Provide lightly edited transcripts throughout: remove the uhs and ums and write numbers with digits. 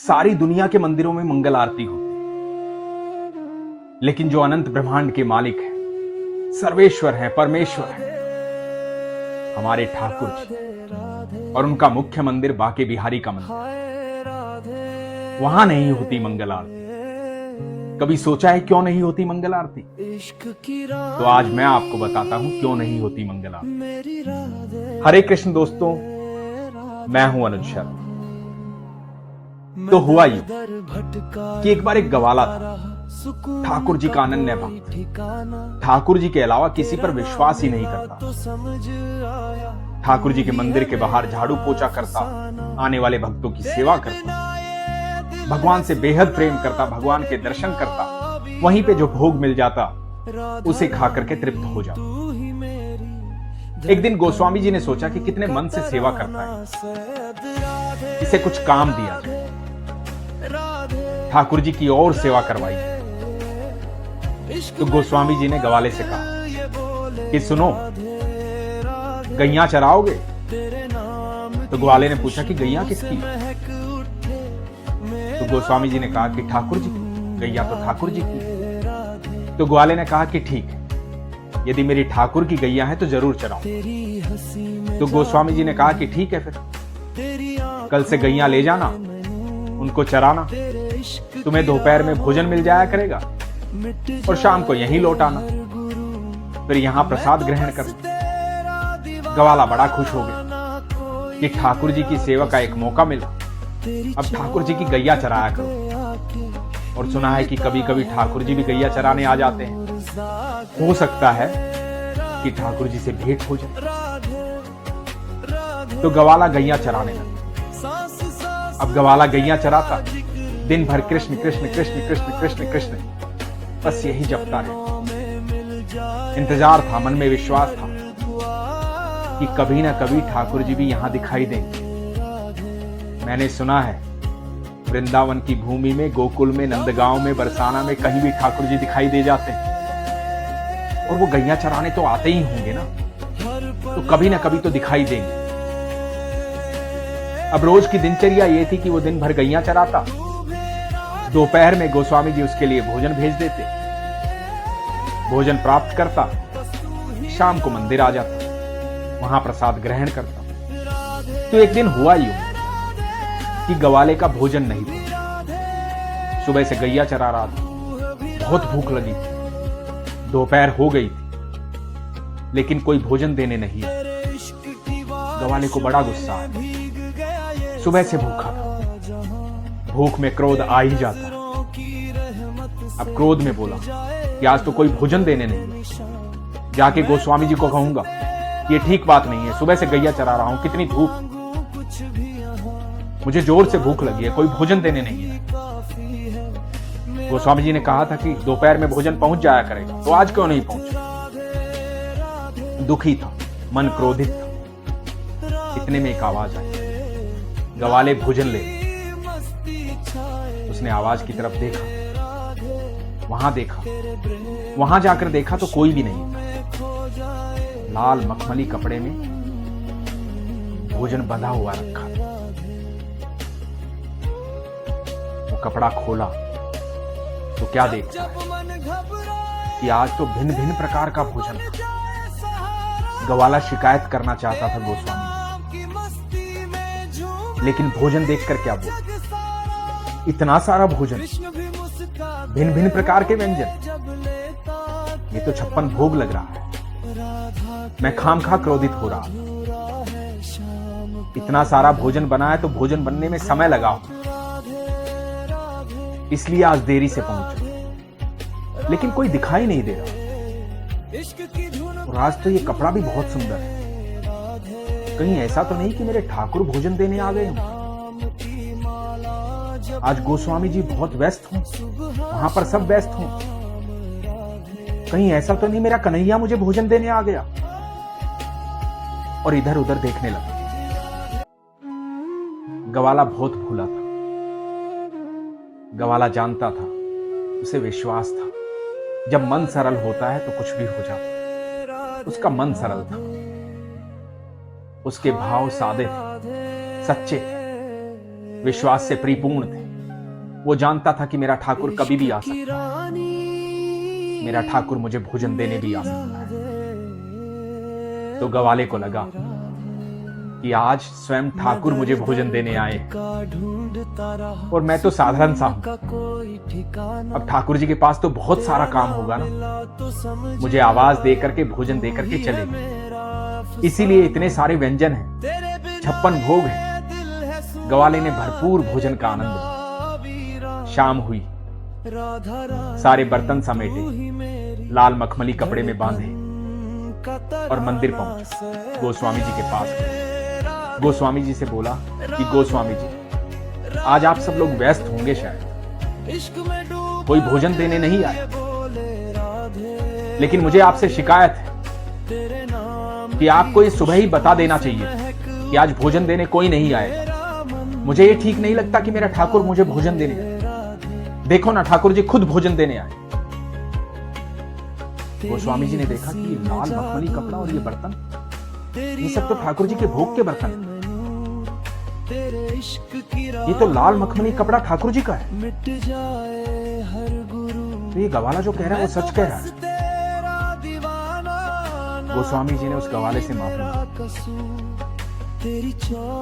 सारी दुनिया के मंदिरों में मंगल आरती होती है, लेकिन जो अनंत ब्रह्मांड के मालिक हैं, सर्वेश्वर हैं, परमेश्वर हैं, हमारे ठाकुर जी, और उनका मुख्य मंदिर बाके बिहारी का मंदिर, वहां नहीं होती मंगल आरती। कभी सोचा है क्यों नहीं होती मंगल आरती? तो आज मैं आपको बताता हूं क्यों नहीं होती मंगल आरती। हरे कृष्ण दोस्तों, मैं हूं अनुज शर्मा। तो हुआ यूं कि एक बार एक गवाला था, ठाकुर जी का अनन्य भक्त, ठाकुर जी के अलावा किसी पर विश्वास ही नहीं करता। ठाकुर जी के मंदिर के बाहर झाड़ू पोछा करता, आने वाले भक्तों की सेवा करता, भगवान से बेहद प्रेम करता, भगवान के दर्शन करता, वहीं पे जो भोग मिल जाता उसे खा करके तृप्त हो जाता। एक दिन गोस्वामी जी ने सोचा कि कितने मन से सेवा करता है, इसे कुछ काम दिया जाए। ठाकुर जी की और सेवा करवाई। तो गोस्वामी जी ने गवाले से कहा कि सुनो, गैया चराओगे? तो ग्वाले ने पूछा कि गैया किसकी? तो गोस्वामी जी ने कहा कि ठाकुर जी की। गैया तो ठाकुर जी की। तो ग्वाले ने कहा कि ठीक है, यदि मेरी ठाकुर की गैया है तो जरूर चराऊं। तो गोस्वामी जी ने कहा कि ठीक है, फिर कल से गैया ले जाना, उनको चराना, तुम्हें दोपहर में भोजन मिल जाया करेगा और शाम को यहीं लौट आना, फिर यहां प्रसाद ग्रहण करना। गवाला बड़ा खुश हो गया कि ठाकुर जी की सेवा का एक मौका मिला, अब ठाकुर जी की गैया चराया करो। और सुना है कि कभी कभी ठाकुर जी भी गैया चराने आ जाते हैं, हो सकता है कि ठाकुर जी से भेंट हो जाए। तो गवाला गैया चराने लगा। अब गवाला गैया चराता, दिन भर कृष्ण कृष्ण कृष्ण कृष्ण कृष्ण कृष्ण, बस यही जपता रहा। इंतजार था, मन में विश्वास था कि कभी ना कभी ठाकुर जी भी यहां दिखाई देंगे। मैंने सुना है वृंदावन की भूमि में, गोकुल में, नंदगांव में, बरसाना में कहीं भी ठाकुर जी दिखाई दे जाते हैं, और वो गैया चराने तो आते ही होंगे ना, तो कभी ना कभी तो दिखाई देंगे। अब रोज की दिनचर्या ये थी कि वो दिन भर गैया चराता, दोपहर में गोस्वामी जी उसके लिए भोजन भेज देते, भोजन प्राप्त करता, शाम को मंदिर आ जाता, वहां प्रसाद ग्रहण करता। तो एक दिन हुआ यूं कि गवाले का भोजन नहीं था। सुबह से गैया चरा रहा था, बहुत भूख लगी थी, दोपहर हो गई थी, लेकिन कोई भोजन देने नहीं आया। गवाले को बड़ा गुस्सा आया, सुबह से भूखा था, भूख में क्रोध आ ही जाता। अब क्रोध में बोला कि आज तो कोई भोजन देने नहीं, जाके गोस्वामी जी को कहूंगा ये ठीक बात नहीं है, सुबह से गैया चरा रहा हूं, कितनी धूप, मुझे जोर से भूख लगी है, कोई भोजन देने नहीं है। गोस्वामी जी ने कहा था कि दोपहर में भोजन पहुंच जाया करेगा, तो आज क्यों नहीं पहुंचा? दुखी था, मन क्रोधित था। इतने में एक आवाज आई, गवाले भोजन ले। उसने आवाज की तरफ देखा, वहां जाकर देखा तो कोई भी नहीं था। लाल मखमली कपड़े में भोजन बंधा हुआ रखा। वो कपड़ा खोला तो क्या देखता है कि आज तो भिन्न भिन्न प्रकार का भोजन था। गवाला शिकायत करना चाहता था गोस्वामी, लेकिन भोजन देखकर क्या बोला, इतना सारा भोजन, भिन्न भिन्न प्रकार के व्यंजन, ये तो 56 भोग लग रहा है। मैं खामखा क्रोधित हो रहा, इतना सारा भोजन बना है तो भोजन बनने में समय लगा, इसलिए आज देरी से पहुंचा, लेकिन कोई दिखाई नहीं दे रहा। और आज तो ये कपड़ा भी बहुत सुंदर है, कहीं ऐसा तो नहीं कि मेरे ठाकुर भोजन देने आ गए हों? आज गोस्वामी जी बहुत व्यस्त हों, वहां पर सब व्यस्त हों, कहीं ऐसा तो नहीं मेरा कन्हैया मुझे भोजन देने आ गया? और इधर उधर देखने लगा। गवाला बहुत भूला था, गवाला जानता था, उसे विश्वास था, जब मन सरल होता है तो कुछ भी हो जाता। उसका मन सरल था, उसके भाव सादे थे, सच्चे थे, विश्वास से परिपूर्ण थे। वो जानता था कि मेरा ठाकुर कभी भी आ सकता है, मेरा ठाकुर मुझे भोजन देने भी आ सकता है। तो ग्वाले को लगा कि आज स्वयं ठाकुर मुझे भोजन देने आए और मैं तो साधारण सा हूं। अब ठाकुर जी के पास तो बहुत सारा काम होगा ना, मुझे आवाज दे करके भोजन दे करके चले, इसीलिए इतने सारे व्यंजन हैं, 56 भोग हैं। ग्वाले ने भरपूर भोजन का आनंद लिया। शाम हुई, सारे बर्तन समेटे, लाल मखमली कपड़े में बांधे और मंदिर पहुंचा। गोस्वामी जी के पास गए। गोस्वामी जी से बोला कि गोस्वामी जी, आज आप सब लोग व्यस्त होंगे, शायद कोई भोजन देने नहीं आया, लेकिन मुझे आपसे शिकायत है कि आपको ये सुबह ही बता देना चाहिए कि आज भोजन देने कोई नहीं आएगा। मुझे ये ठीक नहीं लगता कि मेरा ठाकुर मुझे भोजन देने आए। देखो ना, ठाकुर जी खुद भोजन देने आए। गोस्वामी जी ने देखा कि ये लाल मखमली कपड़ा और ये बर्तन, ये सब तो ठाकुर जी के भोग के बर्तन हैं। ये तो लाल मखमली कपड़ा ठाकुर जी का है। तो ये ग्वाला जो कह रहा है वो सच कह रहा है। गोस्वामी जी ने उस ग्वाले से माफी मांगी,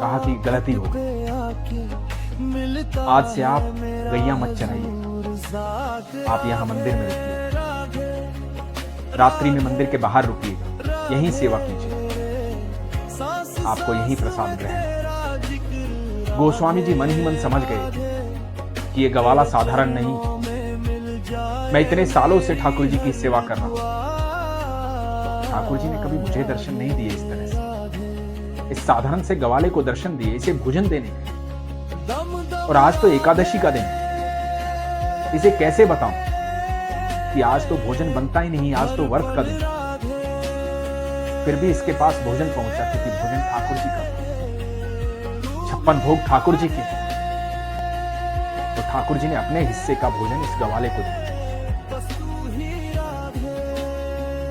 कहा कि गलती हो गई, आज से आप गैया मत चराइए, आप यहाँ मंदिर में रुकिए, रात्रि में मंदिर के बाहर रुकिएगा, यहीं सेवा कीजिए, आपको यही प्रसाद ग्रहण। गोस्वामी जी मन ही मन समझ गए कि ये ग्वाला साधारण नहीं, मैं इतने सालों से ठाकुर जी की सेवा कर रहा हूं। ठाकुर जी ने कभी मुझे दर्शन नहीं दिए इस तरह से, इस साधारण से ग्वाले को दर्शन दिए, इसे भोजन देने। और आज तो एकादशी का दिन, इसे कैसे बताऊं कि आज तो भोजन बनता ही नहीं, आज तो व्रत का दिन। फिर भी इसके पास भोजन पहुंचा, क्योंकि भोजन ठाकुर जी का, 56 भोग ठाकुर जी के। तो ठाकुर जी ने अपने हिस्से का भोजन इस ग्वाले को दिया।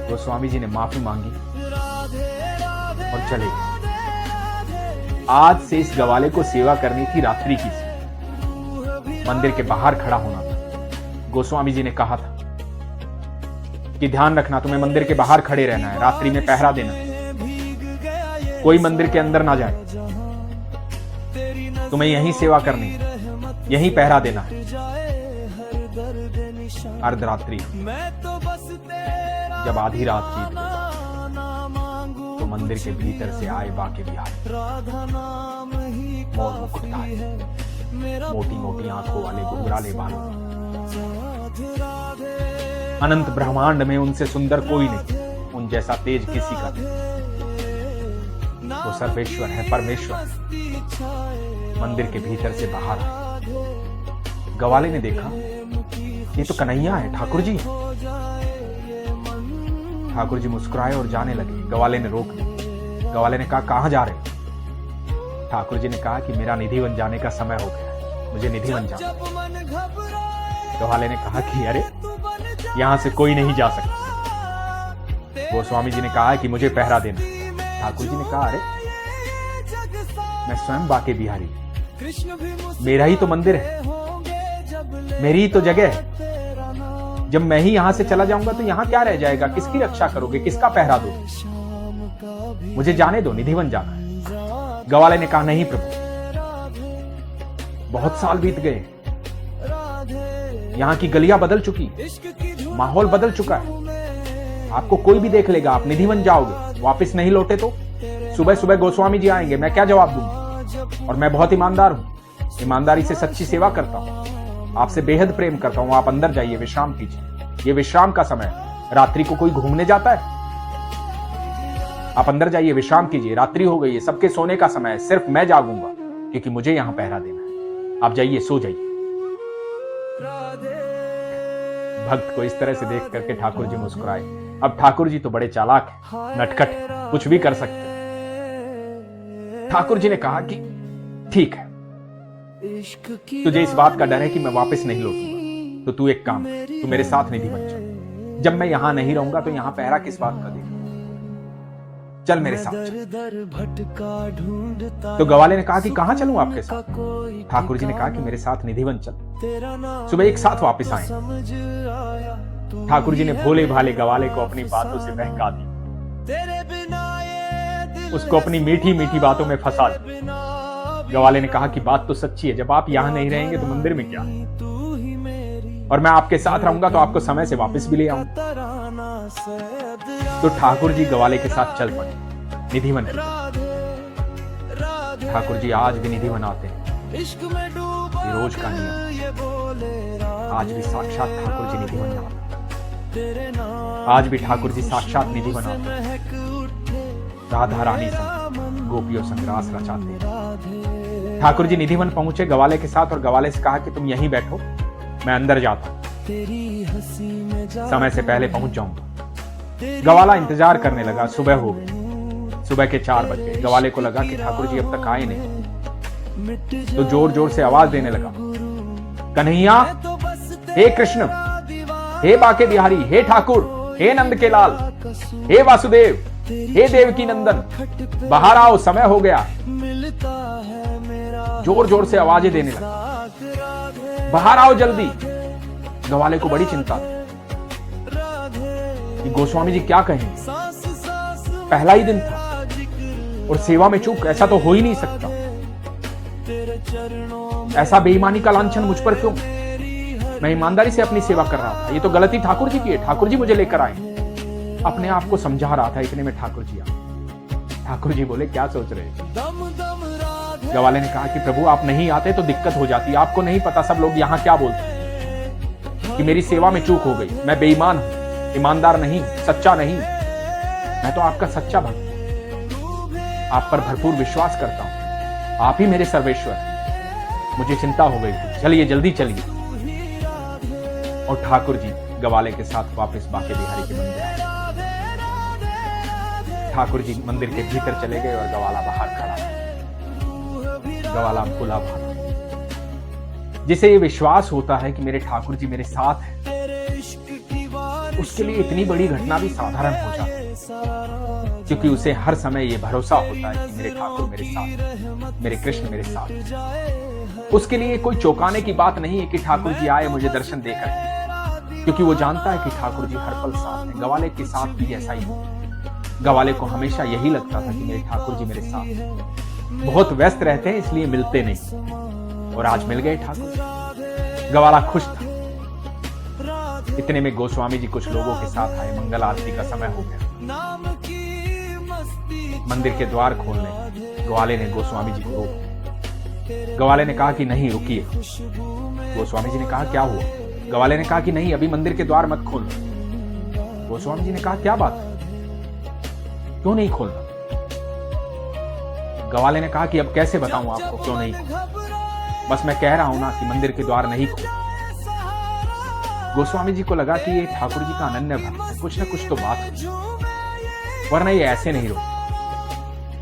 गोस्वामी जी ने माफी मांगी और चले गए। आज से इस ग्वाले को सेवा करनी थी रात्रि की, मंदिर के बाहर खड़ा होना था। गोस्वामी जी ने कहा था कि ध्यान रखना, तुम्हें मंदिर के बाहर खड़े रहना है, रात्रि में पहरा देना, कोई मंदिर के अंदर ना जाए, तुम्हें यहीं सेवा करनी, यहीं पहरा देना है। अर्धरात्रि जब आधी रात बीत गई तो मंदिर के भीतर से आए बाके बिहारी, मोर मुकुटधारी, मोटी मोटी आंखों वाले घुंघराले बालों, अनंत ब्रह्मांड में उनसे सुंदर कोई नहीं, उन जैसा तेज किसी का नहीं। वो सर्वेश्वर है, परमेश्वर है। मंदिर के भीतर से बाहर आए। ग्वाले ने देखा ये तो कन्हैया है, ठाकुर जी। ठाकुर जी मुस्कुराए और जाने लगे। ग्वाले ने रोक दिया। ग्वाले ने कहा, कहां जा रहे? ठाकुर जी ने कहा कि मेरा निधि बन जाने का समय हो गया, मुझे निधि बन जाना। ग्वाले ने कहा कि अरे यहां से कोई नहीं जा सकता। गोस्वामी जी ने कहा कि मुझे पहरा देना। ठाकुर जी ने कहा, अरे मैं स्वयं बाके बिहारी, मेरा ही तो मंदिर है, मेरी ही तो जगह है। जब मैं ही यहां से चला जाऊंगा तो यहां क्या रह जाएगा? किसकी रक्षा करोगे? किसका पहरा दोगे? मुझे जाने दो, निधि बन जाना है। ग्वाले ने कहा, नहीं प्रभु, बहुत साल बीत गए, यहां की गलियां बदल चुकी, माहौल बदल चुका है, आपको कोई भी देख लेगा, आप निधि बन जाओगे। वापस नहीं लौटे तो सुबह सुबह गोस्वामी जी आएंगे, मैं क्या जवाब दूंगा? और मैं बहुत ईमानदार हूं, ईमानदारी से सच्ची सेवा करता हूं, आपसे बेहद प्रेम करता हूं। आप अंदर जाइए, विश्राम कीजिए, ये विश्राम का समय है। रात्रि को कोई घूमने जाता है? आप अंदर जाइए, विश्राम कीजिए, रात्रि हो गई है, सबके सोने का समय है, सिर्फ मैं जागूंगा क्योंकि मुझे यहां पहरा देना है। आप जाइए, सो जाइए। भक्त को इस तरह से देख करके ठाकुर जी मुस्कुराए। अब ठाकुर जी तो बड़े चालाक हैं, नटखट हैं, कुछ भी कर सकते हैं। ठाकुर जी ने कहा कि ठीक है, तुझे इस बात का डर है कि मैं वापस नहीं लौटूंगा, तो तू एक काम, तू मेरे साथ निधि बन जा। जब मैं यहां नहीं रहूंगा तो यहां पहरा किस बात का देगा? चल मेरे साथ चल। तो ग्वाले ने कहा कि कहां चलूं आपके साथ? ठाकुर जी ने कहा कि मेरे साथ निधिवन चल, सुबह एक साथ वापस आए। ठाकुर जी ने भोले भाले ग्वाले को अपनी बातों से बहका दी, उसको अपनी मीठी मीठी बातों में फंसा दिया। ग्वाले ने कहा कि बात तो सच्ची है, जब आप यहां नहीं रहेंगे तो मंदिर में क्या, और मैं आपके साथ रहूंगा तो आपको समय से वापस भी ले आऊंगा। तो ठाकुर जी ग्वाले के साथ चल पड़े निधिवन। ठाकुर जी आज भी निधिवन आते हैं, ये रोज का नियम। आज भी साक्षात ठाकुर जी निधिवन आते, आज भी ठाकुर जी साक्षात निधिवन आते, राधा रानी संग गोपियों संग रास रचाते। ठाकुर जी निधिवन पहुंचे ग्वाले के साथ और ग्वाले से कहा कि तुम यहीं बैठो, मैं अंदर जाता हूं, समय से पहले पहुंच जाऊंगा। ग्वाला इंतजार करने लगा। सुबह हो गई, सुबह के 4 बज गए। ग्वाले को लगा कि ठाकुर जी अब तक आए नहीं, तो जोर जोर से आवाज देने लगा, कन्हैया, हे कृष्ण, हे बाके बिहारी, हे ठाकुर, हे नंद के लाल, हे वासुदेव, हे देवकी नंदन, बाहर आओ, समय हो गया। जोर जोर से आवाजें देने लगा, बाहर आओ जल्दी। ग्वाले को बड़ी चिंता थी कि गोस्वामी जी क्या कहेंगे, पहला ही दिन था और सेवा में चूक, ऐसा तो हो ही नहीं सकता। ऐसा बेईमानी का लांछन मुझ पर क्यों? मैं ईमानदारी से अपनी सेवा कर रहा था, ये तो गलती ठाकुर जी की है, ठाकुर जी मुझे लेकर आए। अपने आप को समझा रहा था, इतने में ठाकुर जी आए। ठाकुर जी बोले, क्या सोच रहे? ग्वाले ने कहा कि प्रभु आप नहीं आते तो दिक्कत हो जाती, आपको नहीं पता सब लोग यहाँ क्या बोलते हैं कि मेरी सेवा में चूक हो गई, मैं बेईमान हूं, ईमानदार नहीं, सच्चा नहीं। मैं तो आपका सच्चा भक्त, आप पर भरपूर विश्वास करता हूं, आप ही मेरे सर्वेश्वर। मुझे चिंता हो गई थी, चलिए जल्दी चलिए। और ठाकुर जी ग्वाले के साथ वापस बाके बिहारी के मंदिर आए। ठाकुर जी मंदिर के भीतर चले गए और ग्वाला बाहर खड़ा। ग्वाला भोला भाला, जिसे ये विश्वास होता है कि मेरे ठाकुर जी मेरे साथ हैं, उसके लिए इतनी बड़ी घटना भी साधारण हो जाती है, क्योंकि उसे हर समय ये भरोसा होता है कि मेरे ठाकुर मेरे साथ, मेरे कृष्ण मेरे साथ। उसके लिए कोई चौंकाने की बात नहीं है कि ठाकुर जी आए मुझे दर्शन देकर, क्योंकि वो जानता है कि ठाकुर जी हर पल साथ हैं। ग्वाले के साथ भी ऐसा ही हुआ। ग्वाले को हमेशा यही लगता था कि मेरे ठाकुर जी मेरे साथ हैं। बहुत व्यस्त रहते हैं इसलिए मिलते नहीं, और आज मिल गए ठाकुर। ग्वाला खुश था। इतने में गोस्वामी जी कुछ लोगों के साथ आए। मंगल आरती का समय हो गया। मंदिर के द्वार खोलने ग्वाले ने गोस्वामी जी को रोक दिया। ग्वाले ने कहा कि नहीं, रुकिए। गोस्वामी जी ने कहा क्या हुआ? ग्वाले ने कहा कि नहीं, अभी मंदिर के द्वार मत खोलना। गोस्वामी जी ने कहा क्या बात है, क्यों नहीं खोलना? ग्वाले ने कहा कि अब कैसे बताऊं आपको क्यों नहीं खोलना, बस मैं कह रहा हूं ना कि मंदिर के द्वार नहीं खोलना। गोस्वामी जी को लगा कि ये ठाकुर जी का अनन्य भक्त है, कुछ ना कुछ तो बात होगी, वरना ये ऐसे नहीं रोक।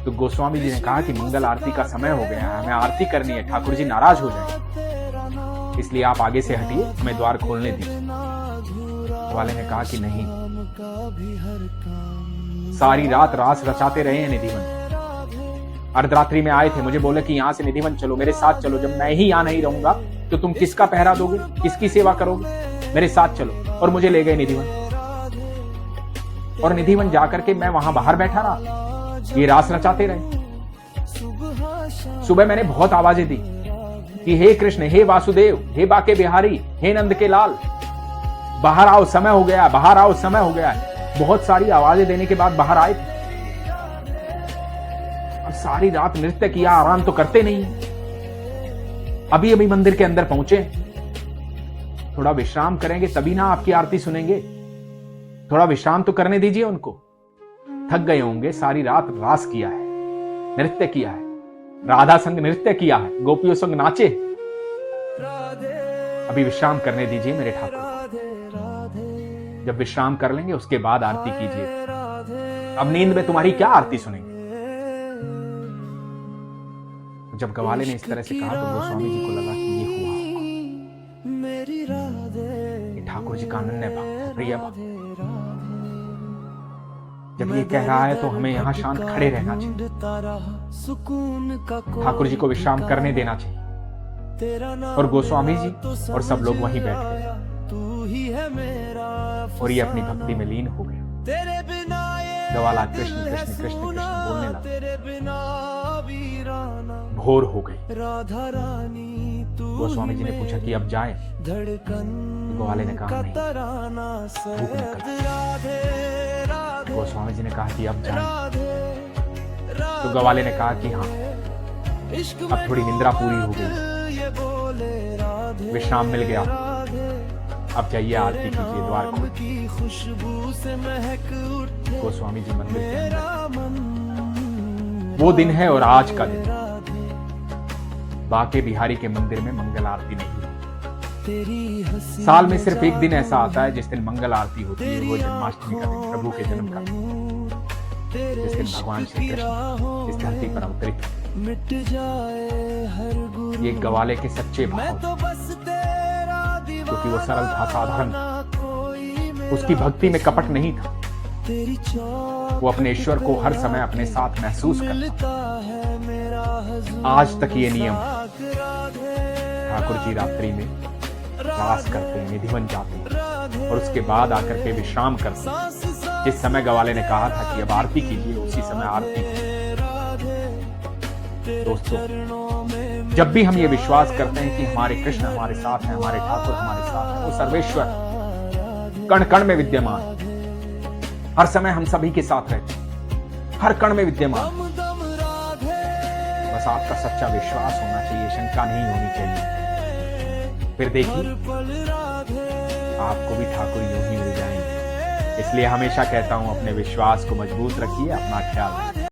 तो गोस्वामी जी ने कहा कि मंगल आरती का समय हो गया है, हमें आरती करनी है, ठाकुर जी नाराज हो जाएंगे, इसलिए आप आगे से हटिए, हमें द्वार खोलने दीजिए। ग्वाले ने कहा कि नहीं, सारी रात रास रचाते रहे हैं निधिवन। अर्धरात्रि में आए थे, मुझे बोले कि यहां से निधिवन चलो, मेरे साथ चलो। जब मैं ही यहां नहीं रहूंगा तो तुम किसका पहरा दोगे, किसकी सेवा करोगे? मेरे साथ चलो। और मुझे ले गए निधिवन, और निधिवन जाकर के मैं वहां बाहर बैठा रहा, ये रास रचाते रहे। सुबह मैंने बहुत आवाजें दी कि हे कृष्ण, हे वासुदेव, हे बाके बिहारी, हे नंद के लाल, बाहर आओ, समय हो गया, बाहर आओ, समय हो गया। बहुत सारी आवाजें देने के बाद बाहर आए थे। और सारी रात नृत्य किया, आराम तो करते नहीं। अभी अभी मंदिर के अंदर पहुंचे, थोड़ा विश्राम करेंगे तभी ना आपकी आरती सुनेंगे, थोड़ा विश्राम तो करने दीजिए उनको। थक गए होंगे, सारी रात रास किया है, नृत्य किया है, राधा संग नृत्य किया है, गोपियों संग नाचे। अभी विश्राम करने दीजिए मेरे ठाकुर। जब विश्राम कर लेंगे उसके बाद आरती कीजिए। अब नींद में तुम्हारी क्या आरती सुनेंगे? जब ग्वाले ने इस तरह से कहा तो गोस्वामी जी को लगा कि ये हुआ, ये ठाकुर जी का अनन्य भक्त है, प्रिय भक्त। जब जब ये कह रहा है तो हमें यहाँ शांत खड़े रहना चाहिए। ठाकुर जी को विश्राम करने देना चाहिए। और गोस्वामी जी और सब लोग वहीं बैठ गए और ये अपनी भक्ति में लीन हो गए। ग्वाला कृष्ण कृष्ण कृष्ण कृष्ण बोलने लगा। भोर हो गई। गोस्वामी जी ने पूछा कि अब जाएं? ग्वाले ने कहा नहीं, धूप निकल। गोस्वामी जी ने कहा कि अब जाएं? तो ग्वाले ने कहा कि हाँ, अब थोड़ी निद्रा पूरी हो गई, विश्राम मिल गया, अब जाइए आरती कीजिए, द्वार खोल। गोस्वामी जी मंदिर के अंदर। वो दिन है और आज का दिन। बाके बिहारी के मंदिर में मंगल आरती नहीं होती। साल में सिर्फ एक दिन ऐसा आता है जिस दिन मंगल आरती होती है, वो जन्माष्टमी का दिन, प्रभु के जन्म का दिन, जिस दिन भगवान श्री कृष्ण इस धरती पर अवतरित हुए। ये ग्वाले के सच्चे भाव, क्योंकि वो सरल था, साधारण था, उसकी भक्ति में कपट नहीं था। वो अपने ईश्वर को हर समय अपने साथ महसूस करता। आज तक ये नियम, ठाकुर जी रात्रि में रास करते हैं, निधिवन जाते हैं और उसके बाद आकर के विश्राम करते हैं। जिस समय ग्वाले ने कहा था कि अब आरती कीजिए, उसी समय आरती। दोस्तों, जब भी हम ये विश्वास करते हैं कि हमारे कृष्ण हमारे साथ हैं, हमारे ठाकुर हमारे साथ हैं, वो सर्वेश्वर कण कण में विद्यमान, हर समय हम सभी के साथ रहते, हर कण में विद्यमान। बस आपका सच्चा विश्वास होना चाहिए, शंका नहीं होनी चाहिए। फिर देखिए, आपको भी ठाकुर यूं ही मिल जाएंगे। इसलिए हमेशा कहता हूं, अपने विश्वास को मजबूत रखिए, अपना ख्याल रखिए।